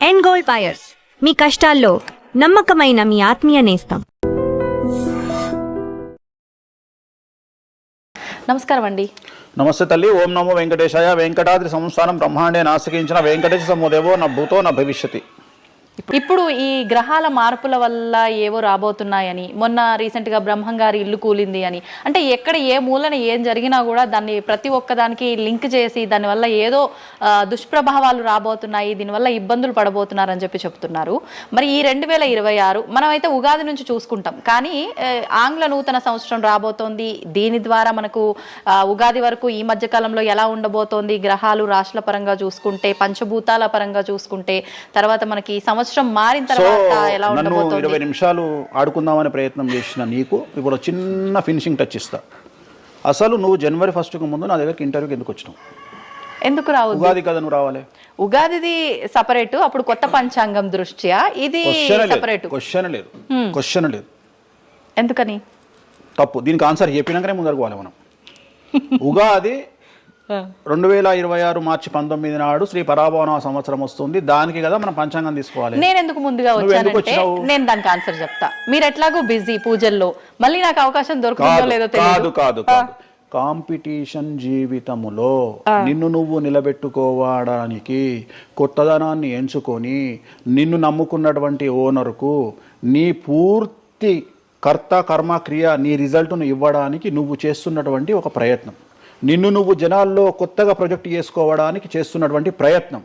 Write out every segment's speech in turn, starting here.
End gold buyers, మీ కష్టాల్లో నమ్మకమైన మీ ఆత్మీయ నేస్తం. నమస్కారం అండి. నమస్తే తల్లి. ఓం నమో వెంకటేశాయ. వెంకటాద్రి సంస్థానం బ్రహ్మాండే నాసికించిన వెంకటేశ సమోదేవో నా భూతో నా భవిష్యతి. ఇప్పుడు ఈ గ్రహాల మార్పుల వల్ల ఏవో రాబోతున్నాయని, మొన్న రీసెంట్గా బ్రహ్మంగారి ఇల్లు కూలింది అని, అంటే ఎక్కడ ఏ మూలన ఏం జరిగినా కూడా దాన్ని ప్రతి ఒక్కదానికి లింక్ చేసి దానివల్ల ఏదో దుష్ప్రభావాలు రాబోతున్నాయి, దీనివల్ల ఇబ్బందులు పడబోతున్నారని చెప్తున్నారు. మరి ఈ 2026 మనమైతే ఉగాది నుంచి చూసుకుంటాం, కానీ ఆంగ్ల నూతన సంవత్సరం రాబోతోంది. దీని ద్వారా మనకు ఉగాది వరకు ఈ మధ్యకాలంలో ఎలా ఉండబోతోంది, గ్రహాలు రాశుల పరంగా చూసుకుంటే, పంచభూతాల పరంగా చూసుకుంటే, తర్వాత మనకి సంవత్సరం మారిన తర్వాత ఎలా ఉండబోతోంది. 20 నిమిషాలు ఆడుకుందామనే ప్రయత్నం చేసిన నీకు ఇప్పుడు చిన్న ఫినిషింగ్ టచ్ ఇస్తా. అసలు నువ్వు జనవరి 1కు ముందు నా దగ్గరికి ఇంటర్వ్యూకి ఎందుకు వచ్చినావు? ఎందుకు రావు? ఉగాది కదా నువ్వు రావాలి. ఉగాదిది సపరేట్, అప్పుడు కొత్త పంచాంగం దృష్ట్యా ఇది సపరేట్. క్వశ్చన్ లేదు. ఎందుకని? తప్పు. దీనికి ఆన్సర్ చెప్పినాకనే ముందరకు పోవాలి మనం. ఉగాది 2026 మార్చి 19 నాడు శ్రీ పరాభవన సంవత్సరం వస్తుంది. దానికి కదా మనం పంచాంగం తీసుకోవాలి. నేను ఎందుకు ముందుగా వచ్చానంటే నేను దానికి ఆన్సర్ చెప్తా. మీరు ఎట్లాగో బిజీ పూజల్లో, మళ్ళీ నాకు అవకాశం దొరుకుతుందో లేదో తెలియదు. కాదు కాంపిటీషన్ జీవితములో నిన్ను నువ్వు నిలబెట్టుకోవడానికి కొత్తదనాన్ని ఎంచుకొని నిన్ను నమ్ముకున్నటువంటి ఓనర్కు నీ పూర్తి కర్త కర్మ క్రియ నీ రిజల్ట్ను ఇవ్వడానికి నువ్వు చేస్తున్నటువంటి ఒక ప్రయత్నం, నిన్ను నువ్వు జనాల్లో కొత్తగా ప్రొజెక్ట్ చేసుకోవడానికి చేస్తున్నటువంటి ప్రయత్నం.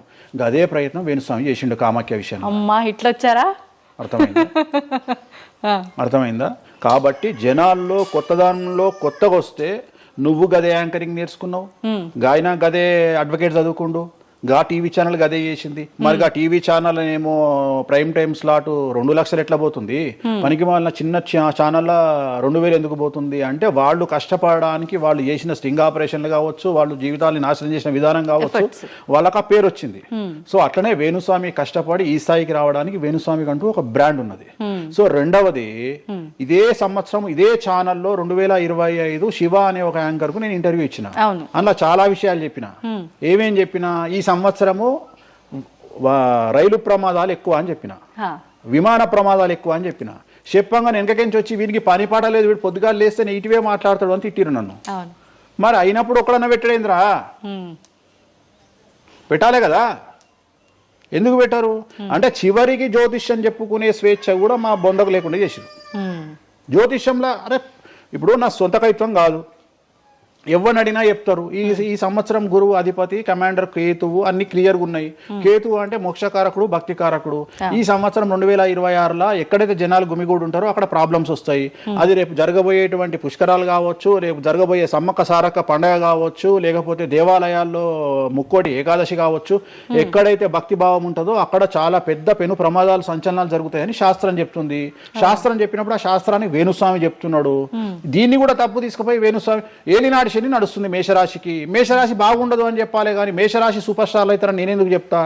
అదే ప్రయత్నం వేణుస్వామి చేసిండు కామాఖ్య విషయంలో. అమ్మా ఇట్లొచ్చారా? అర్థమైందా? కాబట్టి జనాల్లో కొత్తదానంలో కొత్తగా వస్తే నువ్వు గదే యాంకరింగ్ నేర్చుకున్నావు, గాయన గదే అడ్వకేట్ చదువుకుండు, గా టీవీ ఛానల్ గదే చేసింది. మరి గా టీవీ ఛానల్ ఏమో ప్రైమ్ టైమ్ స్లాట్ 2 లక్షలు ఎట్లా పోతుంది? పనికి వాళ్ళ చిన్న ఛానల్ 2000 ఎందుకు పోతుంది అంటే, వాళ్ళు కష్టపడడానికి వాళ్ళు చేసిన స్టింగ్ ఆపరేషన్లు కావచ్చు, వాళ్ళు జీవితాన్ని నాశనం చేసిన విధానం కావచ్చు, వాళ్ళకి ఆ పేరు వచ్చింది. సో అట్లనే వేణుస్వామి కష్టపడి ఈ స్థాయికి రావడానికి వేణుస్వామికి అంటూ ఒక బ్రాండ్ ఉన్నది. సో రెండవది, ఇదే సంవత్సరం ఇదే ఛానల్లో 2025 శివ అనే ఒక యాంకర్ కు నేను ఇంటర్వ్యూ ఇచ్చిన. అందులో చాలా విషయాలు చెప్పిన. ఏమేం చెప్పిన? ఈ సంవత్సరము రైలు ప్రమాదాలు ఎక్కువ అని చెప్పిన, విమాన ప్రమాదాలు ఎక్కువ అని చెప్పిన. చెప్పంగా వెనకకెంచి వచ్చి వీనికి పని పాట లేదు, వీడు పొద్దుగాలు లేస్తే ఇటువే మాట్లాడతాడు అని తిట్టిరు నన్ను. మరి అయినప్పుడు ఒక్కడన్నా పెట్టడేంద్రా? పెట్టాలే కదా. ఎందుకు పెట్టారు అంటే, చివరికి జ్యోతిష్యం చెప్పుకునే స్వేచ్ఛ కూడా మా బొందకు లేకుండా చేసిరు. జ్యోతిష్యంలో అరే ఇప్పుడు నా సొంత కవిత్వం కాదు, ఎవరిని అడిగినా చెప్తారు. ఈ సంవత్సరం గురువు అధిపతి కమాండర్ కేతువు అన్ని క్లియర్గా ఉన్నాయి. కేతువు అంటే మోక్షకారకుడు, భక్తికారకుడు. ఈ సంవత్సరం 2026లో ఎక్కడైతే జనాలు గుమిగూడు ఉంటారో అక్కడ ప్రాబ్లమ్స్ వస్తాయి. అది రేపు జరగబోయేటువంటి పుష్కరాలు కావచ్చు, రేపు జరగబోయే సమ్మక్క సారక్క పండగ కావచ్చు, లేకపోతే దేవాలయాల్లో ముక్కోటి ఏకాదశి కావచ్చు, ఎక్కడైతే భక్తి భావం ఉంటుందో అక్కడ చాలా పెద్ద పెను ప్రమాదాలు సంచలనాలు జరుగుతాయని శాస్త్రం చెప్తుంది. శాస్త్రం చెప్పినప్పుడు ఆ శాస్త్రాన్ని వేణుస్వామి చెప్తున్నాడు. దీన్ని కూడా తప్పు తీసుకుపోయి వేణుస్వామి ఏలినాడు శని నడుస్తుంది మేషరాశికి, మేషరాశి బాగుండదు అని చెప్పాలి, కానీ మేషరాశి సూపర్ స్టార్లు అవుతారని నేనెందుకు చెప్తా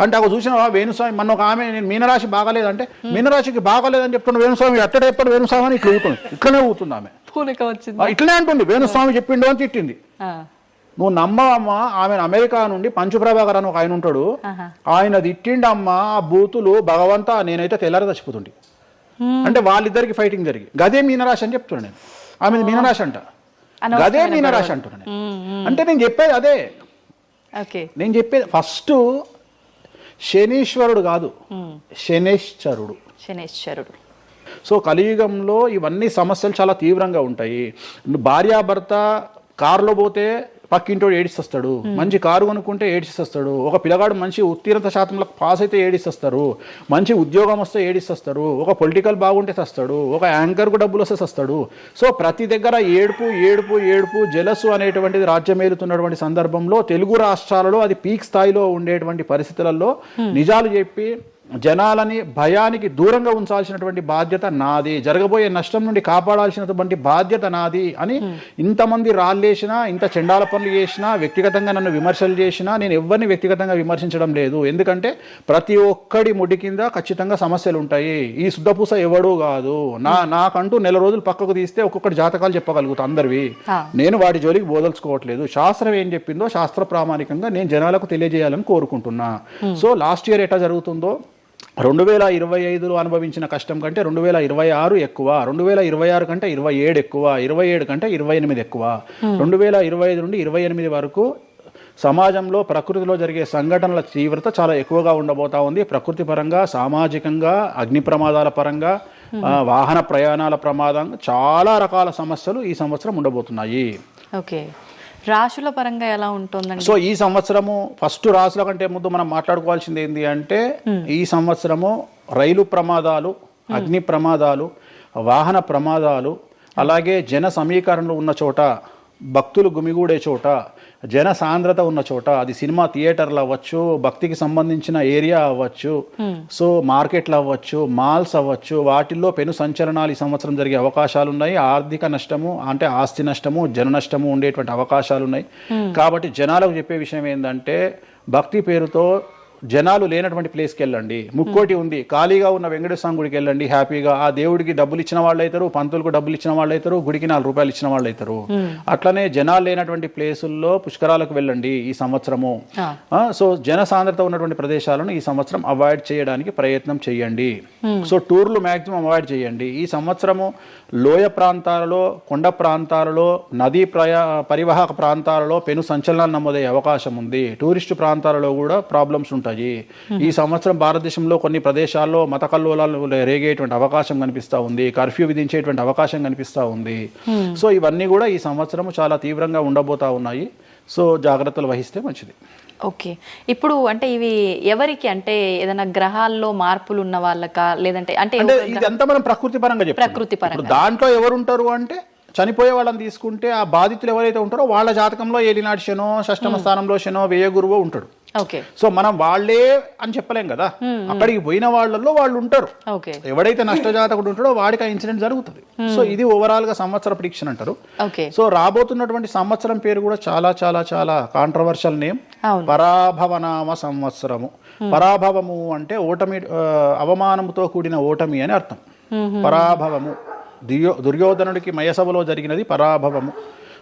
అంటే, ఒక చూసిన వేణుస్వామి మన ఒక ఆమె నేను మీనరాశి బాగాలేదంటే మీనరాశికి బాగాలేదని చెప్తున్నా వేణుస్వామి అట్టడే ఎప్పుడు వేణుస్వామి అని ఇట్లా ఊతుంది, ఇట్లనే ఊతుంది ఆమె, ఇట్లనే అంటుంది వేణుస్వామి చెప్పిండు అని తిట్టింది. నువ్వు నమ్మవమ్మా, ఆమె అమెరికా నుండి పంచుప్రభాకర్ అని ఒక ఆయన ఉంటాడు, ఆయన తిట్టిండమ్మా ఆ బూతులు భగవంతా, నేనైతే తెల్లారి చచ్చిపోతుండే. అంటే వాళ్ళిద్దరికి ఫైటింగ్ జరిగి గదే మీనరాశి అని చెప్తున్నాను నేను. ఆమె మీనరాశి అంట, గదే మీనరాశి అంటున్నాను. అంటే నేను చెప్పేది అదే. నేను చెప్పేది ఫస్ట్ శనీశ్వరుడు కాదు, శనేశ్వరుడు. సో కలియుగంలో ఇవన్నీ సమస్యలు చాలా తీవ్రంగా ఉంటాయి. భార్యాభర్త కారులో పోతే పక్కింటోడు ఏడిస్తాడు, మంచి కారు కొనుక్కుంటే ఏడిస్తాడు, ఒక పిల్లగాడు మంచి ఉత్తీర్ణత శాతంలో పాస్ అయితే ఏడిస్తారు, మంచి ఉద్యోగం వస్తే ఏడిస్తారు, ఒక పొలిటికల్ బాగుంటే చస్తాడు, ఒక యాంకర్కు డబ్బులు వస్తే చస్తాడు. సో ప్రతి దగ్గర ఏడుపు ఏడుపు ఏడుపు జలసు అనేటువంటిది రాజ్యమేలుతున్నటువంటి సందర్భంలో తెలుగు రాష్ట్రాలలో అది పీక్ స్థాయిలో ఉండేటువంటి పరిస్థితులలో నిజాలు చెప్పి జనాలని భయానికి దూరంగా ఉంచాల్సినటువంటి బాధ్యత నాది, జరగబోయే నష్టం నుండి కాపాడాల్సినటువంటి బాధ్యత నాది అని ఇంతమంది రాళ్ళేసినా, ఇంత చెండాల పనులు చేసినా, వ్యక్తిగతంగా నన్ను విమర్శలు చేసినా నేను ఎవరిని వ్యక్తిగతంగా విమర్శించడం లేదు. ఎందుకంటే ప్రతి ఒక్కడి ముడి కింద ఖచ్చితంగా సమస్యలు ఉంటాయి. ఈ శుద్ధపూస ఎవడూ కాదు. నాకంటూ నెల రోజులు పక్కకు తీస్తే ఒక్కొక్కటి జాతకాలు చెప్పగలుగుతా అందరివి. నేను వాటి జోలికి బోదలుచుకోవట్లేదు. శాస్త్రం ఏం చెప్పిందో శాస్త్ర ప్రామాణికంగా నేను జనాలకు తెలియజేయాలని కోరుకుంటున్నా. సో లాస్ట్ ఇయర్ ఎట్లా జరుగుతుందో 2025లో అనుభవించిన కష్టం కంటే 2026 ఎక్కువ, 2026 కంటే 27 ఎక్కువ, 27 కంటే 28 ఎక్కువ. 2025 నుండి 28 వరకు సమాజంలో ప్రకృతిలో జరిగే సంఘటనల తీవ్రత చాలా ఎక్కువగా ఉండబోతా ఉంది. ప్రకృతి పరంగా, సామాజికంగా, అగ్ని ప్రమాదాల పరంగా, వాహన ప్రయాణాల ప్రమాదం, చాలా రకాల సమస్యలు ఈ సంవత్సరం ఉండబోతున్నాయి. ఓకే, రాశుల పరంగా ఎలా ఉంటుందండి? సో ఈ సంవత్సరము ఫస్ట్ రాశుల కంటే ముందు మనం మాట్లాడుకోవాల్సింది ఏంటి అంటే, ఈ సంవత్సరము రైలు ప్రమాదాలు, అగ్ని ప్రమాదాలు, వాహన ప్రమాదాలు, అలాగే జన సమీకరణలు ఉన్న చోట, భక్తులు గుమిగూడే చోట, జన సాంద్రత ఉన్న చోట, అది సినిమా థియేటర్లు అవ్వచ్చు, భక్తికి సంబంధించిన ఏరియా అవ్వచ్చు, సో మార్కెట్లు అవ్వచ్చు, మాల్స్ అవ్వచ్చు, వాటిల్లో పెను సంచలనాలు ఈ సంవత్సరం జరిగే అవకాశాలు ఉన్నాయి. ఆర్థిక నష్టము అంటే ఆస్తి నష్టము, జన నష్టము ఉండేటువంటి అవకాశాలు ఉన్నాయి. కాబట్టి జనాలకు చెప్పే విషయం ఏంటంటే, భక్తి పేరుతో జనాలు లేనటువంటి ప్లేస్కి వెళ్ళండి. ముక్కోటి ఉంది, ఖాళీగా ఉన్న వెంకటేశ్వర గుడికి వెళ్ళండి హ్యాపీగా. ఆ దేవుడికి డబ్బులు ఇచ్చిన వాళ్ళు అవుతారు, పంతులకు డబ్బులు ఇచ్చిన వాళ్ళు అవుతారు, గుడికి 4 రూపాయలు ఇచ్చిన వాళ్ళు అవుతారు. అట్లనే జనాలు లేనటువంటి ప్లేసుల్లో పుష్కరాలకు వెళ్ళండి ఈ సంవత్సరము. సో జన సాంద్రత ఉన్నటువంటి ప్రదేశాలను ఈ సంవత్సరం అవాయిడ్ చేయడానికి ప్రయత్నం చేయండి. సో టూర్లు మ్యాక్సిమం అవాయిడ్ చేయండి. ఈ సంవత్సరము లోయ ప్రాంతాలలో, కొండ ప్రాంతాలలో, నదీ పరివాహక ప్రాంతాలలో పెను సంచలనాలు నమోదయ్యే అవకాశం ఉంది. టూరిస్టు ప్రాంతాలలో కూడా ప్రాబ్లమ్స్ ఉంటాయి. ఈ సంవత్సరం భారతదేశంలో కొన్ని ప్రదేశాల్లో మత కల్లోలాలు రేగేటువంటి అవకాశం కనిపిస్తూ ఉంది. కర్ఫ్యూ విధించేటువంటి అవకాశం కనిపిస్తూ ఉంది. సో ఇవన్నీ కూడా ఈ సంవత్సరం చాలా తీవ్రంగా ఉండబోతా ఉన్నాయి. సో జాగ్రత్తలు వహిస్తే మంచిది. ఓకే, ఇప్పుడు అంటే ఇవి ఎవరికి, అంటే ఏదైనా గ్రహాల్లో మార్పులు ఉన్న వాళ్ళకా, లేదంటే అంటే ఇదంతా మనం ప్రకృతి పరంగా చెప్పాలి. ప్రకృతి పరంగా దాంట్లో ఎవరు ఉంటారు అంటే, చనిపోయే వాళ్ళని తీసుకుంటే ఆ బాధితులు ఎవరైతే ఉంటారో వాళ్ళ జాతకంలో ఏలినాటి శనో, షష్టమ స్థానంలో శనో, వ్యయ గురువో ఉంటాడు. సో మనం వాళ్ళే అని చెప్పలేం కదా, అక్కడికి పోయిన వాళ్ళల్లో వాళ్ళు ఉంటారు. ఎవడైతే నష్టజాతకుడు ఉంటాడో వాడికి ఆ ఇన్సిడెంట్ జరుగుతుంది. సో ఇది ఓవరాల్ గా సంవత్సర ప్రిడిక్షన్ అంటారు. సో రాబోతున్నటువంటి సంవత్సరం పేరు కూడా చాలా చాలా చాలా కాంట్రవర్షియల్ నేమ్, పరాభవనామ సంవత్సరము. పరాభవము అంటే ఓటమి, అవమానముతో కూడిన ఓటమి అని అర్థం. పరాభవము, దుర్యోధనుడికి మయసభలో జరిగినది పరాభవము.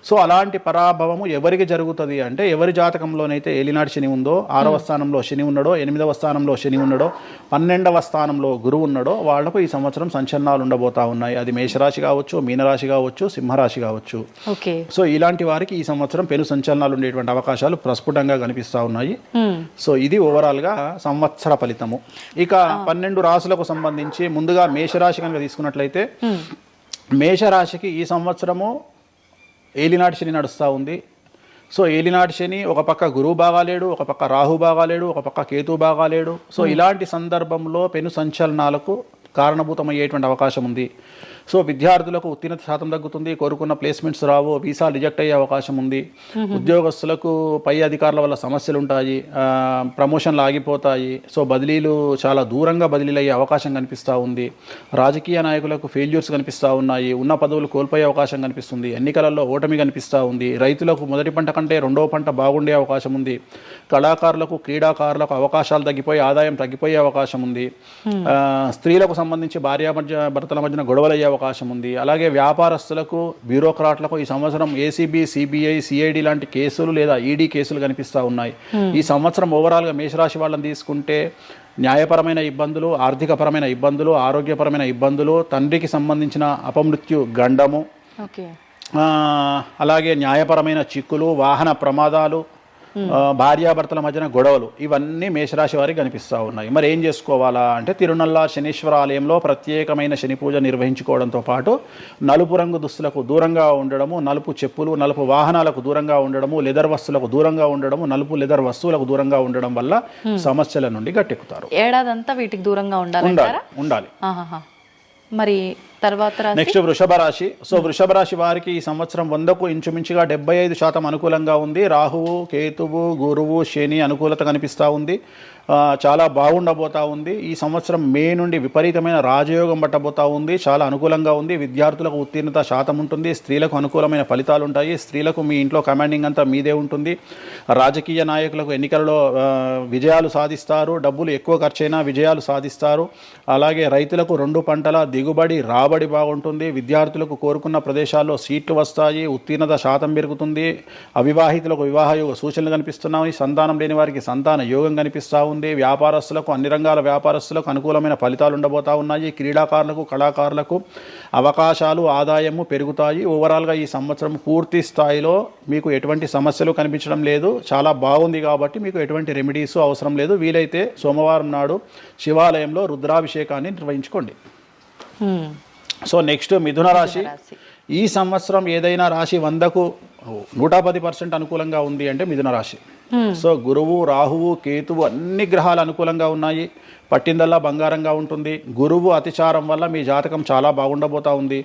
సో అలాంటి పరాభవము ఎవరికి జరుగుతుంది అంటే, ఎవరి జాతకంలోనైతే ఏలినాటి శని ఉందో, 6వ స్థానంలో శని ఉన్నాడో, 8వ స్థానంలో శని ఉన్నాడో, 12వ స్థానంలో గురువు ఉన్నాడో వాళ్లకు ఈ సంవత్సరం సంచలనాలు ఉండబోతా ఉన్నాయి. అది మేషరాశి కావచ్చు, మీనరాశి కావచ్చు, సింహరాశి కావచ్చు. సో ఇలాంటి వారికి ఈ సంవత్సరం పెను సంచలనాలు ఉండేటువంటి అవకాశాలు ప్రస్ఫుటంగా కనిపిస్తూ ఉన్నాయి. సో ఇది ఓవరాల్ గా సంవత్సర ఫలితము. ఇక 12 రాశులకు సంబంధించి ముందుగా మేషరాశి కనుక తీసుకున్నట్లయితే, మేషరాశికి ఈ సంవత్సరము ఏలినాటి శని నడుస్తూ ఉంది. సో ఏలినాటి శని ఒక పక్క గురువు బాగాలేడు, ఒక పక్క రాహు బాగాలేడు, ఒక పక్క కేతు బాగాలేడు. సో ఇలాంటి సందర్భంలో పెను సంచలనాలకు కారణభూతమయ్యేటువంటి అవకాశం ఉంది. సో విద్యార్థులకు ఉత్తీర్ణత శాతం తగ్గుతుంది, కోరుకున్న ప్లేస్మెంట్స్ రావు, వీసా రిజెక్ట్ అయ్యే అవకాశం ఉంది. ఉద్యోగస్తులకు పై అధికారుల వల్ల సమస్యలు ఉంటాయి, ప్రమోషన్లు ఆగిపోతాయి. సో బదిలీలు చాలా దూరంగా బదిలీలు అయ్యే అవకాశం కనిపిస్తూ ఉంది. రాజకీయ నాయకులకు ఫెయిల్యూర్స్ కనిపిస్తూ ఉన్నాయి, ఉన్న పదవులు కోల్పోయే అవకాశం కనిపిస్తుంది, ఎన్నికలలో ఓటమి కనిపిస్తూ ఉంది. రైతులకు మొదటి పంట కంటే రెండవ పంట బాగుండే అవకాశం ఉంది. కళాకారులకు, క్రీడాకారులకు అవకాశాలు తగ్గిపోయి ఆదాయం తగ్గిపోయే అవకాశం ఉంది. స్త్రీలకు సంబంధించి భర్తల మధ్యన గొడవలు అయ్యే అవకాశం ఉంది. అలాగే వ్యాపారస్తులకు, బ్యూరోక్రాట్లకు ఈ సంవత్సరం ఏసీబీ, సిబిఐ, సిఐడి లాంటి కేసులు లేదా ఈడీ కేసులు కనిపిస్తూ ఉన్నాయి. ఈ సంవత్సరం ఓవరాల్గా మేషరాశి వాళ్ళని తీసుకుంటే న్యాయపరమైన ఇబ్బందులు, ఆర్థికపరమైన ఇబ్బందులు, ఆరోగ్యపరమైన ఇబ్బందులు, తండ్రికి సంబంధించిన అపమృత్యు గండము, అలాగే న్యాయపరమైన చిక్కులు, వాహన ప్రమాదాలు, భార్యాభర్తల మధ్యన గొడవలు, ఇవన్నీ మేషరాశి వారికి కనిపిస్తూ ఉన్నాయి. మరి ఏం చేసుకోవాలా అంటే, తిరునల్ల శనీశ్వర ఆలయంలో ప్రత్యేకమైన శని పూజ నిర్వహించుకోవడంతో పాటు నలుపు రంగు దుస్తులకు దూరంగా ఉండడము, నలుపు చెప్పులు, నలుపు వాహనాలకు దూరంగా ఉండడము, లెదర్ వస్తువులకు దూరంగా ఉండడము, నలుపు లెదర్ వస్తువులకు దూరంగా ఉండడం వల్ల సమస్యల నుండి గట్టెక్కుతారు. ఏడాదంతా వీటికి దూరంగా ఉండాలి. మరి తర్వాత రాశి నెక్స్ట్ వృషభ రాశి. సో వృషభ రాశి వారికి ఈ సంవత్సరం 100కు ఇంచుమించుగా 75% అనుకూలంగా ఉంది. రాహువు, కేతువు, గురువు, శని అనుకూలత కనిపిస్తూ ఉంది. చాలా బాగుండబోతా ఉంది. ఈ సంవత్సరం మే నుండి విపరీతమైన రాజయోగం పట్టబోతా ఉంది. చాలా అనుకూలంగా ఉంది. విద్యార్థులకు ఉత్తీర్ణత శాతం ఉంటుంది. స్త్రీలకు అనుకూలమైన ఫలితాలు ఉంటాయి. స్త్రీలకు మీ ఇంట్లో కమాండింగ్ అంతా మీదే ఉంటుంది. రాజకీయ నాయకులకు ఎన్నికలలో విజయాలు సాధిస్తారు. డబ్బులు ఎక్కువ ఖర్చైనా విజయాలు సాధిస్తారు. అలాగే రైతులకు 2 పంటల దిగుబడి రాబడి బాగుంటుంది. విద్యార్థులకు కోరుకున్న ప్రదేశాల్లో సీట్లు వస్తాయి. ఉత్తీర్ణత శాతం పెరుగుతుంది. అవివాహితులకు వివాహ యోగ సూచనలు కనిపిస్తున్నాయి. సంతానం లేని వారికి సంతాన యోగం కనిపిస్తూ ఉంది. వ్యాపారస్తులకు అన్ని రంగాల వ్యాపారస్తులకు అనుకూలమైన ఫలితాలు ఉండబోతా ఉన్నాయి. క్రీడాకారులకు, కళాకారులకు అవకాశాలు, ఆదాయము పెరుగుతాయి. ఓవరాల్గా ఈ సంవత్సరం పూర్తి స్థాయిలో మీకు ఎటువంటి సమస్యలు కనిపించడం లేదు. చాలా బాగుంది కాబట్టి మీకు ఎటువంటి రెమెడీస్ అవసరం లేదు. వీలైతే సోమవారం నాడు శివాలయంలో రుద్రాభిషేకాన్ని నిర్వహించుకోండి. సో నెక్స్ట్ మిథున రాశి. ఈ సంవత్సరం ఏదైనా రాశి 100కు 110% అనుకూలంగా ఉంది అంటే మిథున రాశి. సో గురువు, రాహువు, కేతువు అన్ని గ్రహాలు అనుకూలంగా ఉన్నాయి. పట్టిందల్లా బంగారంగా ఉంటుంది. గురువు అతిచారం వల్ల మీ జాతకం చాలా బాగుండబోతా ఉంది.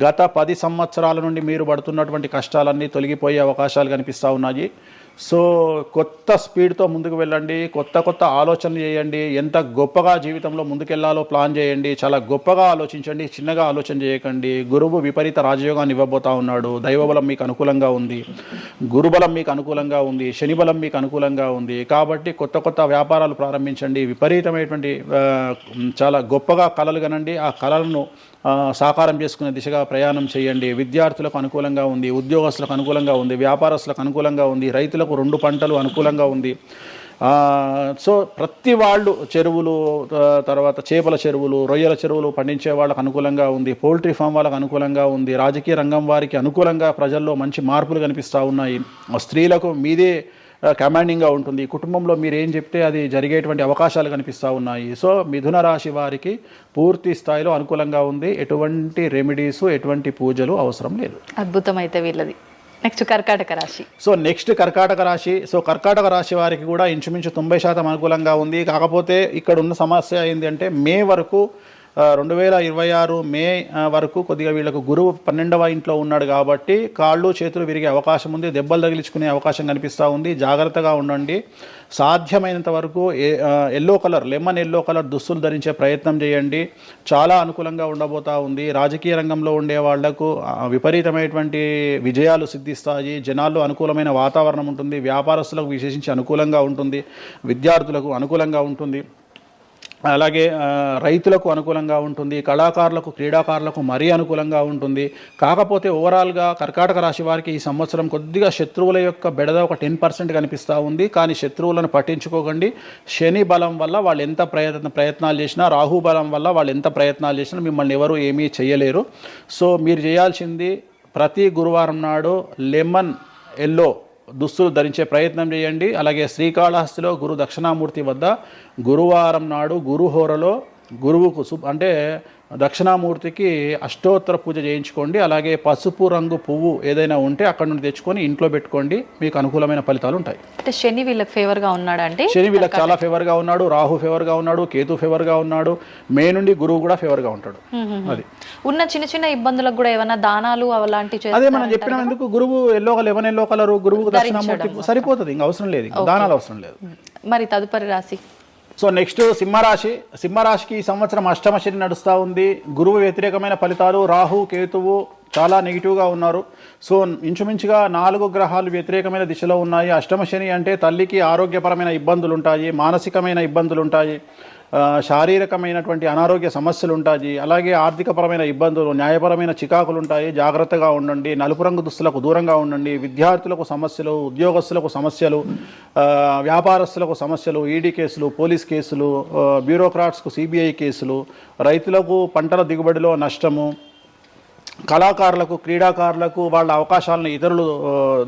గత 10 సంవత్సరాల నుండి మీరు పడుతున్నటువంటి కష్టాలన్నీ తొలగిపోయే అవకాశాలు కనిపిస్తూ ఉన్నాయి. సో కొత్త స్పీడ్తో ముందుకు వెళ్ళండి. కొత్త ఆలోచనలు చేయండి. ఎంత గొప్పగా జీవితంలో ముందుకెళ్లాలో ప్లాన్ చేయండి. చాలా గొప్పగా ఆలోచించండి. చిన్నగా ఆలోచన చేయకండి. గురువు విపరీత రాజయోగాన్ని ఇవ్వబోతా ఉన్నాడు. దైవబలం మీకు అనుకూలంగా ఉంది. గురుబలం మీకు అనుకూలంగా ఉంది. శనిబలం మీకు అనుకూలంగా ఉంది. కాబట్టి కొత్త వ్యాపారాలు ప్రారంభించండి. విపరీతమైనటువంటి చాలా గొప్పగా కలలు కనండి. ఆ కళలను సాకారం చేసుకునే దిశగా ప్రయాణం చేయండి. విద్యార్థులకు అనుకూలంగా ఉంది. ఉద్యోగస్తులకు అనుకూలంగా ఉంది. వ్యాపారస్తులకు అనుకూలంగా ఉంది. రైతులకు 2 పంటలు అనుకూలంగా ఉంది. సో ప్రతి వాళ్ళు చెరువులు, తర్వాత చేపల చెరువులు, రొయ్యల చెరువులు పండించే వాళ్ళకు అనుకూలంగా ఉంది. పౌల్ట్రీ ఫామ్ వాళ్ళకు అనుకూలంగా ఉంది. రాజకీయ రంగం వారికి అనుకూలంగా ప్రజల్లో మంచి మార్పులు కనిపిస్తూ ఉన్నాయి. స్త్రీలకు మీదే కమాండింగ్గా ఉంటుంది. కుటుంబంలో మీరు ఏం చెప్తే అది జరిగేటువంటి అవకాశాలు కనిపిస్తూ ఉన్నాయి. సో మిథున రాశి వారికి పూర్తి స్థాయిలో అనుకూలంగా ఉంది. ఎటువంటి రెమెడీస్, ఎటువంటి పూజలు అవసరం లేదు. అద్భుతం అయితే వీళ్ళది. నెక్స్ట్ కర్కాటక రాశి. సో నెక్స్ట్ కర్కాటక రాశి. సో కర్కాటక రాశి వారికి కూడా ఇంచుమించు 90% అనుకూలంగా ఉంది. కాకపోతే ఇక్కడ ఉన్న సమస్య ఏంటంటే మే వరకు 2026 మే వరకు కొద్దిగా వీళ్ళకు గురువు 12వ ఇంట్లో ఉన్నాడు కాబట్టి కాళ్ళు చేతులు విరిగే అవకాశం ఉంది. దెబ్బలు తగిలించుకునే అవకాశం కనిపిస్తూ ఉంది. జాగ్రత్తగా ఉండండి. సాధ్యమైనంత వరకు లెమన్ ఎల్లో కలర్ దుస్తులు ధరించే ప్రయత్నం చేయండి. చాలా అనుకూలంగా ఉండబోతా ఉంది. రాజకీయ రంగంలో ఉండే వాళ్లకు విపరీతమైనటువంటి విజయాలు సిద్ధిస్తాయి. జనాల్లో అనుకూలమైన వాతావరణం ఉంటుంది. వ్యాపారస్తులకు విశేషించి అనుకూలంగా ఉంటుంది. విద్యార్థులకు అనుకూలంగా ఉంటుంది. అలాగే రైతులకు అనుకూలంగా ఉంటుంది. కళాకారులకు, క్రీడాకారులకు మరీ అనుకూలంగా ఉంటుంది. కాకపోతే ఓవరాల్గా కర్కాటక రాశి వారికి ఈ సంవత్సరం కొద్దిగా శత్రువుల యొక్క బెడద ఒక 10% కనిపిస్తూ ఉంది. కానీ శత్రువులను పట్టించుకోకండి. శని బలం వల్ల వాళ్ళు ఎంత ప్రయత్నాలు చేసినా, రాహు బలం వల్ల వాళ్ళు ఎంత ప్రయత్నాలు చేసినా మిమ్మల్ని ఎవరు ఏమీ చేయలేరు. సో మీరు చేయాల్సింది ప్రతి గురువారం నాడు లెమన్ ఎల్లో దుస్తులు ధరించే ప్రయత్నం చేయండి. అలాగే శ్రీకాళహస్తిలో గురు దక్షిణామూర్తి వద్ద గురువారం నాడు గురుహోరలో గురువుకు అంటే దక్షిణామూర్తికి అష్టోత్తర పూజ చేయించుకోండి. అలాగే పసుపు రంగు పువ్వు ఏదైనా ఉంటే అక్కడ నుండి తెచ్చుకొని ఇంట్లో పెట్టుకోండి. మీకు అనుకూలమైన ఫలితాలు ఉంటాయి. అంటే శని వీళ్ళకి ఫేవర్గా ఉన్నాడు. అంటే శని వీళ్ళకి చాలా ఫేవర్గా ఉన్నాడు. రాహు ఫేవర్గా ఉన్నాడు. కేతు ఫేవర్గా ఉన్నాడు. మే నుండి గురువు కూడా ఫేవర్గా ఉంటాడు. అది ఉన్న చిన్న ఇబ్బందులకు కూడా ఏమైనా దానాలు అలాంటివి అదే మనం చెప్పిన ఎందుకు గురువు లెమన్ ఎల్లో కలర్ గురువుకు దక్షిణామూర్తి సరిపోతుంది. ఇంకా అవసరం లేదు. దానాలు అవసరం లేదు. మరి తదుపరి రాశి. సో నెక్స్ట్ సింహరాశి. సింహరాశికి ఈ సంవత్సరం అష్టమ శని నడుస్తూ ఉంది. గురువు వ్యతిరేకమైన ఫలితాలు. రాహు, కేతువు చాలా నెగిటివ్గా ఉన్నారు. సో ఇంచుమించుగా 4 గ్రహాలు వ్యతిరేకమైన దిశలో ఉన్నాయి. అష్టమ శని అంటే తల్లికి ఆరోగ్యపరమైన ఇబ్బందులు ఉంటాయి. మానసికమైన ఇబ్బందులు ఉంటాయి. శారీరకమైనటువంటి అనారోగ్య సమస్యలు ఉంటాయి. అలాగే ఆర్థికపరమైన ఇబ్బందులు, న్యాయపరమైన చికాకులు ఉంటాయి. జాగ్రత్తగా ఉండండి. నలుపు రంగు దుస్తులకు దూరంగా ఉండండి. విద్యార్థులకు సమస్యలు, ఉద్యోగస్తులకు సమస్యలు, వ్యాపారస్తులకు సమస్యలు, ఈడీ కేసులు, పోలీస్ కేసులు, బ్యూరోక్రాట్స్కు సిబిఐ కేసులు, రైతులకు పంటల దిగుబడిలో నష్టము, కళాకారులకు, క్రీడాకారులకు వాళ్ళ అవకాశాలను ఇతరులు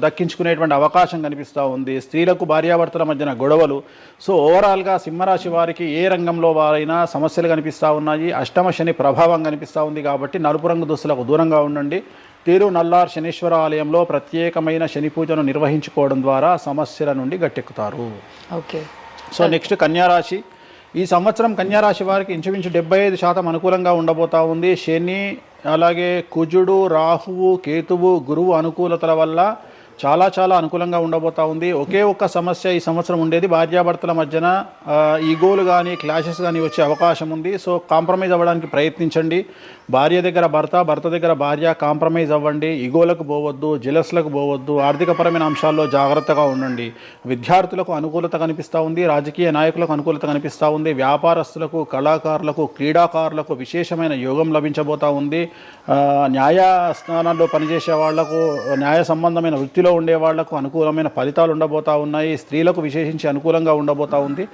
దక్కించుకునేటువంటి అవకాశం కనిపిస్తూ ఉంది. స్త్రీలకు భార్యాభర్తల మధ్యన గొడవలు. సో ఓవరాల్గా సింహరాశి వారికి ఏ రంగంలో వారైనా సమస్యలు కనిపిస్తూ ఉన్నాయి. అష్టమ శని ప్రభావం కనిపిస్తూ ఉంది కాబట్టి నలుపు రంగు దుస్తులకు దూరంగా ఉండండి. తిరునల్లార్ శనీశ్వర ఆలయంలో ప్రత్యేకమైన శని పూజను నిర్వహించుకోవడం ద్వారా సమస్యల నుండి గట్టెక్కుతారు. ఓకే. సో నెక్స్ట్ కన్యారాశి. ఈ సంవత్సరం కన్యారాశి వారికి ఇంచుమించు 75% అనుకూలంగా ఉండబోతా ఉంది. శని అలాగే కుజుడు, రాహువు, కేతువు, గురువు అనుకూలతల వల్ల చాలా చాలా అనుకూలంగా ఉండబోతా ఉంది. ఒకే ఒక్క సమస్య ఈ సంవత్సరం ఉండేది, భార్యాభర్తల మధ్యన ఈగోలు కానీ క్లాషెస్ కానీ వచ్చే అవకాశం ఉంది. సో కాంప్రమైజ్ అవ్వడానికి ప్రయత్నించండి. భార్య దగ్గర భర్త, భర్త దగ్గర భార్య, కాంప్రమైజ్ అవ్వండి. ఈగోలకు పోవద్దు, జెలస్లకు పోవద్దు. ఆర్థికపరమైన అంశాల్లో జాగ్రత్తగా ఉండండి. విద్యార్థులకు అనుకూలత కనిపిస్తూ ఉంది, రాజకీయ నాయకులకు అనుకూలత కనిపిస్తూ ఉంది, వ్యాపారస్తులకు, కళాకారులకు, క్రీడాకారులకు విశేషమైన యోగం లభించబోతూ ఉంది. న్యాయస్థానాల్లో పనిచేసే వాళ్లకు, న్యాయ సంబంధమైన వృత్తిలో ఉండే వాళ్లకు అనుకూలమైన ఫలితాలు ఉండబోతూ ఉన్నాయి. స్త్రీలకు విశేషించి అనుకూలంగా ఉండబోతూ ఉంది.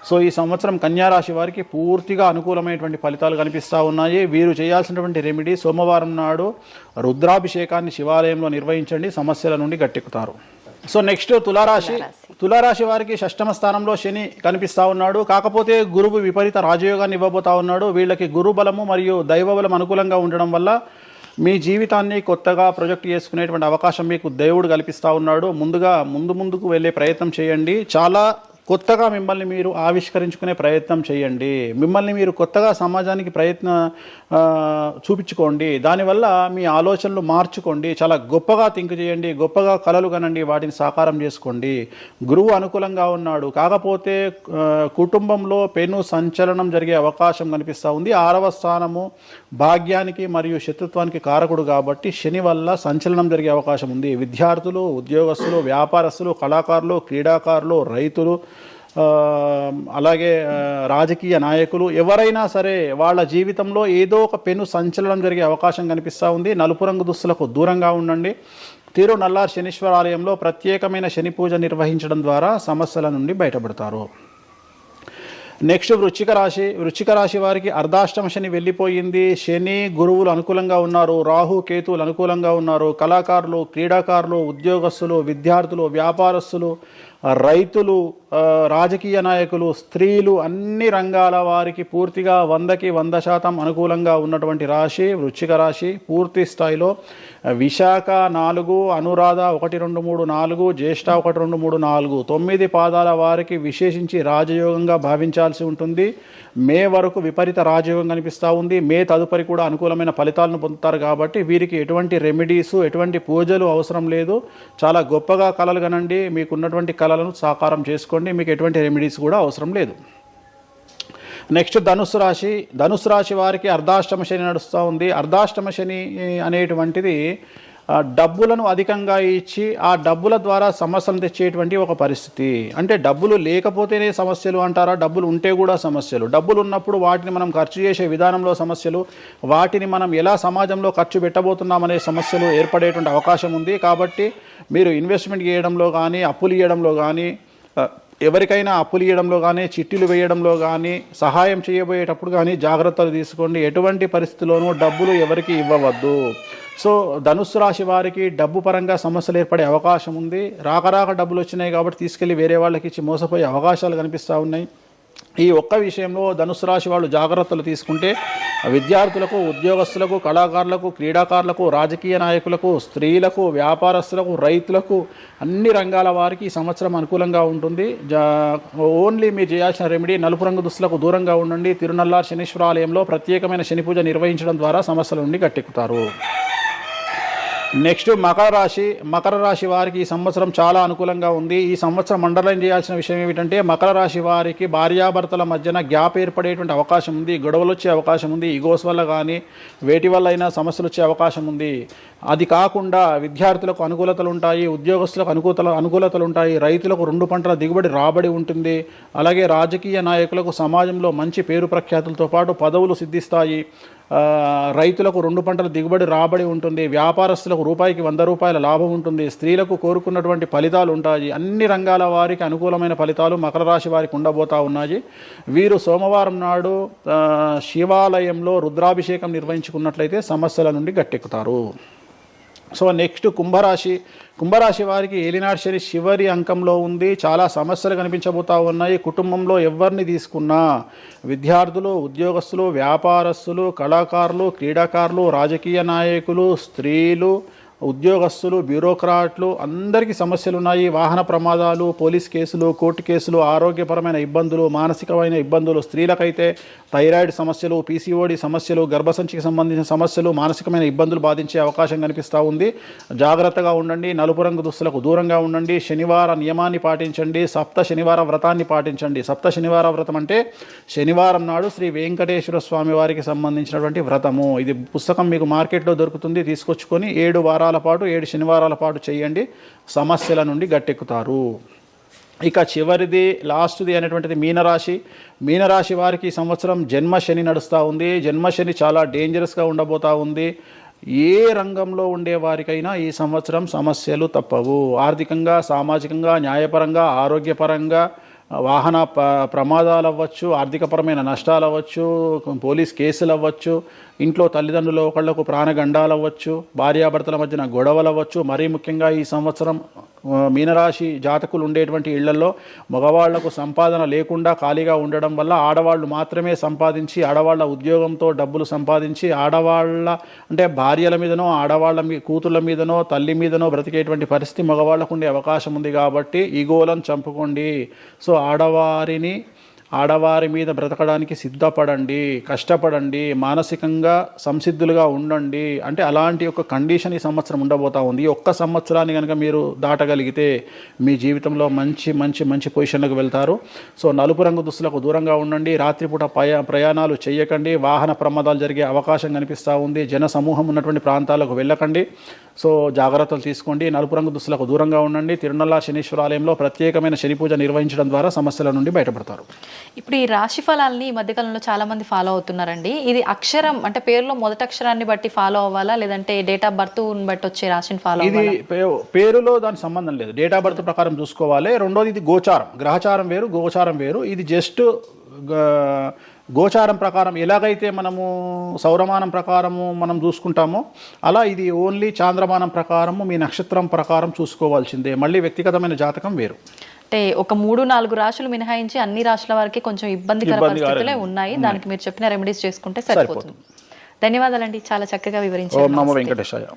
సో ఈ సంవత్సరం కన్యారాశి వారికి పూర్తిగా అనుకూలమైనటువంటి ఫలితాలు కనిపిస్తూ ఉన్నాయి. వీరు చేయాల్సినటువంటి రెమెడీ, సోమవారం నాడు రుద్రాభిషేకాన్ని శివాలయంలో నిర్వహించండి, సమస్యల నుండి గట్టెక్కుతారు. సో నెక్స్ట్ తులారాశి వారికి షష్టమ స్థానంలో శని కనిపిస్తూ ఉన్నాడు. కాకపోతే గురువు విపరీత రాజయోగాన్ని ఇవ్వబోతా ఉన్నాడు. వీళ్ళకి గురు బలము మరియు దైవ బలం అనుకూలంగా ఉండడం వల్ల మీ జీవితాన్ని కొత్తగా ప్రొజెక్ట్ చేసుకునేటువంటి అవకాశం మీకు దేవుడు కల్పిస్తూ ఉన్నాడు. ముందుకు వెళ్ళే ప్రయత్నం చేయండి. చాలా కొత్తగా మిమ్మల్ని మీరు ఆవిష్కరించుకునే ప్రయత్నం చేయండి. మిమ్మల్ని మీరు కొత్తగా సమాజానికి చూపించుకోండి. దానివల్ల మీ ఆలోచనలు మార్చుకోండి. చాలా గొప్పగా థింక్ చేయండి, గొప్పగా కలలు కనండి, వాటిని సాకారం చేసుకోండి. గురువు అనుకూలంగా ఉన్నాడు. కాకపోతే కుటుంబంలో పెను సంచలనం జరిగే అవకాశం కనిపిస్తూ ఉంది. 6వ స్థానము భాగ్యానికి మరియు శత్రుత్వానికి కారకుడు కాబట్టి శని వల్ల సంచలనం జరిగే అవకాశం ఉంది. విద్యార్థులు, ఉద్యోగస్తులు, వ్యాపారస్తులు, కళాకారులు, క్రీడాకారులు, రైతులు, అలాగే రాజకీయ నాయకులు ఎవరైనా సరే వాళ్ళ జీవితంలో ఏదో ఒక పెను సంచలనం జరిగే అవకాశం కనిపిస్తూ ఉంది. నలుపు రంగు దుస్తులకు దూరంగా ఉండండి. తిరునల్లార్ శనీశ్వర ఆలయంలో ప్రత్యేకమైన శని పూజ నిర్వహించడం ద్వారా సమస్యల నుండి బయటపడతారు. నెక్స్ట్ వృశ్చిక రాశి వారికి అర్ధాష్టమ శని వెళ్ళిపోయింది. శని, గురువులు అనుకూలంగా ఉన్నారు. రాహు, కేతువులు అనుకూలంగా ఉన్నారు. కళాకారులు, క్రీడాకారులు, ఉద్యోగస్తులు, విద్యార్థులు, వ్యాపారస్తులు, రైతులు, రాజకీయ నాయకులు, స్త్రీలు, అన్ని రంగాల వారికి పూర్తిగా 100కి 100% అనుకూలంగా ఉన్నటువంటి రాశి వృశ్చిక రాశి. పూర్తి స్థాయిలో విశాఖ 4, అనురాధ 1, 2, 3, 4, జ్యేష్ఠ 1, 2, 3, 4, 9 పాదాల వారికి విశేషించి రాజయోగంగా భావించాల్సి ఉంటుంది. మే వరకు విపరీత రాజయోగం కనిపిస్తూ ఉంది. మే తదుపరి కూడా అనుకూలమైన ఫలితాలను పొందుతారు. కాబట్టి వీరికి ఎటువంటి రెమెడీసు, ఎటువంటి పూజలు అవసరం లేదు. చాలా గొప్పగా కలలు కనండి. మీకున్నటువంటి కళలను సాకారం చేసుకోండి. మీకు ఎటువంటి రెమెడీస్ కూడా అవసరం లేదు. నెక్స్ట్ ధనుసు రాశి వారికి అర్ధాష్టమ శని నడుస్తూ ఉంది. అర్ధాష్టమ శని అనేటువంటిది డబ్బులను అధికంగా ఇచ్చి ఆ డబ్బుల ద్వారా సమస్యలు తెచ్చేటువంటి ఒక పరిస్థితి. అంటే డబ్బులు లేకపోతేనే సమస్యలు అంటారా? డబ్బులు ఉంటే కూడా సమస్యలు. డబ్బులు ఉన్నప్పుడు వాటిని మనం ఖర్చు చేసే విధానంలో సమస్యలు, వాటిని మనం ఎలా సమాజంలో ఖర్చు పెట్టబోతున్నామనే సమస్యలు ఏర్పడేటువంటి అవకాశం ఉంది. కాబట్టి మీరు ఇన్వెస్ట్మెంట్ చేయడంలో కానీ, అప్పులు ఇవ్వడంలో కానీ, ఎవరికైనా అప్పులు ఇవ్వడంలో కానీ, చిట్టీలు వేయడంలో కానీ, సహాయం చేయబోయేటప్పుడు కానీ జాగ్రత్తలు తీసుకోండి. ఎటువంటి పరిస్థితుల్లోనూ డబ్బులు ఎవరికి ఇవ్వవద్దు. సో ధనుస్సు రాశి వారికి డబ్బు పరంగా సమస్యలు ఏర్పడే అవకాశం ఉంది. రాక డబ్బులు వచ్చినాయి కాబట్టి తీసుకెళ్ళి వేరే వాళ్ళకి ఇచ్చి మోసపోయే అవకాశాలు కనిపిస్తూ ఉన్నాయి. ఈ ఒక్క విషయంలో ధనుసు రాశి వాళ్ళు జాగ్రత్తలు తీసుకుంటే విద్యార్థులకు, ఉద్యోగస్తులకు, కళాకారులకు, క్రీడాకారులకు, రాజకీయ నాయకులకు, స్త్రీలకు, వ్యాపారస్తులకు, రైతులకు, అన్ని రంగాల వారికి ఈ సంవత్సరం అనుకూలంగా ఉంటుంది. ఓన్లీ మీరు చేయాల్సిన రెమెడీ నలుపు రంగు దుస్తులకు దూరంగా ఉండండి. తిరునల్లార్ శనీశ్వర ఆలయంలో ప్రత్యేకమైన శని పూజ నిర్వహించడం ద్వారా సమస్యల నుండి గట్టెక్కుతారు. నెక్స్ట్ మకర రాశి వారికి ఈ సంవత్సరం చాలా అనుకూలంగా ఉంది. ఈ సంవత్సరం అండర్లైన్ చేయాల్సిన విషయం ఏమిటంటే మకర రాశి వారికి భార్యాభర్తల మధ్యన గ్యాప్ ఏర్పడేటువంటి అవకాశం ఉంది. గొడవలు వచ్చే అవకాశం ఉంది. ఈగోస్ వల్ల కానీ వేటి వల్ల అయినా సమస్యలు వచ్చే అవకాశం ఉంది. అది కాకుండా విద్యార్థులకు అనుకూలతలు ఉంటాయి, ఉద్యోగస్తులకు అనుకూలతలు ఉంటాయి, రైతులకు 2 పంటల దిగుబడి రాబడి ఉంటుంది. అలాగే రాజకీయ నాయకులకు సమాజంలో మంచి పేరు ప్రఖ్యాతులతో పాటు పదవులు సిద్ధిస్తాయి. రైతులకు 2 పంటల దిగుబడి రాబడి ఉంటుంది. వ్యాపారస్తులకు రూపాయికి 100 రూపాయల లాభం ఉంటుంది. స్త్రీలకు కోరుకున్నటువంటి ఫలితాలు ఉంటాయి. అన్ని రంగాల వారికి అనుకూలమైన ఫలితాలు మకర రాశి వారికి ఉండబోతా ఉన్నాయి. వీరు సోమవారం నాడు శివాలయంలో రుద్రాభిషేకం నిర్వహించుకున్నట్లయితే సమస్యల నుండి గట్టెక్కుతారు. సో నెక్స్ట్ కుంభరాశి వారికి ఏలినాటి శని చివరి అంకంలో ఉంది. చాలా సమస్యలు కనిపించబోతా ఉన్నాయి. కుటుంబంలో ఎవరిని తీసుకున్నా విద్యార్థులు, ఉద్యోగస్తులు, వ్యాపారస్తులు, కళాకారులు, క్రీడాకారులు, రాజకీయ నాయకులు, స్త్రీలు, ఉద్యోగస్తులు, బ్యూరోక్రాట్లు అందరికీ సమస్యలు ఉన్నాయి. వాహన ప్రమాదాలు, పోలీస్ కేసులు, కోర్టు కేసులు, ఆరోగ్యపరమైన ఇబ్బందులు, మానసికమైన ఇబ్బందులు, స్త్రీలకైతే థైరాయిడ్ సమస్యలు, పీసీఓడి సమస్యలు, గర్భసంచికి సంబంధించిన సమస్యలు, మానసికమైన ఇబ్బందులు బాధించే అవకాశం కనిపిస్తూ ఉంది. జాగ్రత్తగా ఉండండి, నలుపు రంగు దుస్తులకు దూరంగా ఉండండి, శనివార నియమాన్ని పాటించండి, సప్త శనివార వ్రతాన్ని పాటించండి. సప్త శనివార వ్రతం అంటే శనివారం నాడు శ్రీ వెంకటేశ్వర స్వామి వారికి సంబంధించినటువంటి వ్రతము. ఇది పుస్తకం మీకు మార్కెట్లో దొరుకుతుంది, తీసుకొచ్చుకొని 7 వారాల పాటు 7 శనివారాల పాటు చేయండి, సమస్యల నుండి గట్టెక్కుతారు. ఇక చివరిది లాస్ట్ది అనేటువంటిది మీనరాశి. మీనరాశి వారికి ఈ సంవత్సరం జన్మశని నడుస్తూ ఉంది. జన్మశని చాలా డేంజరస్గా ఉండబోతూ ఉంది. ఏ రంగంలో ఉండే వారికైనా ఈ సంవత్సరం సమస్యలు తప్పవు. ఆర్థికంగా, సామాజికంగా, న్యాయపరంగా, ఆరోగ్యపరంగా, వాహన ప్రమాదాలు అవ్వచ్చు, ఆర్థికపరమైన నష్టాలు అవ్వచ్చు, పోలీస్ కేసులు అవ్వచ్చు, ఇంట్లో తల్లిదండ్రులు ఒకళ్లకు ప్రాణగండాలు అవ్వచ్చు, భార్యాభర్తల మధ్యన గొడవలు అవ్వచ్చు. మరీ ముఖ్యంగా ఈ సంవత్సరం మీనరాశి జాతకులు ఉండేటువంటి ఇళ్లలో మగవాళ్లకు సంపాదన లేకుండా ఖాళీగా ఉండడం వల్ల ఆడవాళ్ళు మాత్రమే సంపాదించి, ఆడవాళ్ల ఉద్యోగంతో డబ్బులు సంపాదించి, ఆడవాళ్ళ అంటే భార్యల మీదనో, ఆడవాళ్ళ కూతుళ్ళ మీదనో, తల్లి మీదనో బ్రతికేటువంటి పరిస్థితి మగవాళ్లకు ఉండే అవకాశం ఉంది. కాబట్టి ఈగోలను చంపుకోండి. సో ఆడవారి మీద బ్రతకడానికి సిద్ధపడండి, కష్టపడండి, మానసికంగా సంసిద్ధులుగా ఉండండి. అంటే అలాంటి ఒక కండిషన్ ఈ సంవత్సరం ఉండబోతా ఉంది. ఈ ఒక్క సంవత్సరాన్ని కనుక మీరు దాటగలిగితే మీ జీవితంలో మంచి మంచి మంచి పొజిషన్లకు వెళ్తారు. సో నలుపు రంగు దుస్తులకు దూరంగా ఉండండి, రాత్రిపూట ప్రయాణాలు చేయకండి, వాహన ప్రమాదాలు జరిగే అవకాశం కనిపిస్తూ ఉంది. జన సమూహం ఉన్నటువంటి ప్రాంతాలకు వెళ్ళకండి. సో జాగ్రత్తలు తీసుకోండి, నలుపు రంగు దుస్తులకు దూరంగా ఉండండి. తిరునల్ల శనీశ్వర ఆలయంలో ప్రత్యేకమైన శని పూజ నిర్వహించడం ద్వారా సమస్యల నుండి బయటపడతారు. ఇప్పుడు ఈ రాశి ఫలాల్ని ఈ మధ్యకాలంలో చాలా మంది ఫాలో అవుతున్నారండి. ఇది అక్షరం అంటే పేరులో మొదటి అక్షరాన్ని బట్టి ఫాలో అవ్వాలా, లేదంటే డేట్ ఆఫ్ బర్త్ బట్టి వచ్చే రాశిని ఫాలో ఇది పేరులో దాని సంబంధం లేదు, డేట్ ఆఫ్ బర్త్ ప్రకారం చూసుకోవాలి. రెండోది ఇది గోచారం, గ్రహచారం వేరు, గోచారం వేరు. ఇది జస్ట్ గోచారం ప్రకారం ఎలాగైతే మనము సౌరమానం ప్రకారము మనం చూసుకుంటామో అలా ఇది ఓన్లీ చాంద్రమానం ప్రకారము మీ నక్షత్రం ప్రకారం చూసుకోవాల్సిందే. మళ్ళీ వ్యక్తిగతమైన జాతకం వేరు. అంటే ఒక 3-4 రాశులు మినహాయించి అన్ని రాశుల వారికి కొంచెం ఇబ్బందికర పరిస్థితులే ఉన్నాయి. దానికి మీరు చెప్పిన రెమెడీస్ చేసుకుంటే సరిపోతుంది. ధన్యవాదాలండి, చాలా చక్కగా వివరించారు. ఓం నమో వెంకటేశాయ.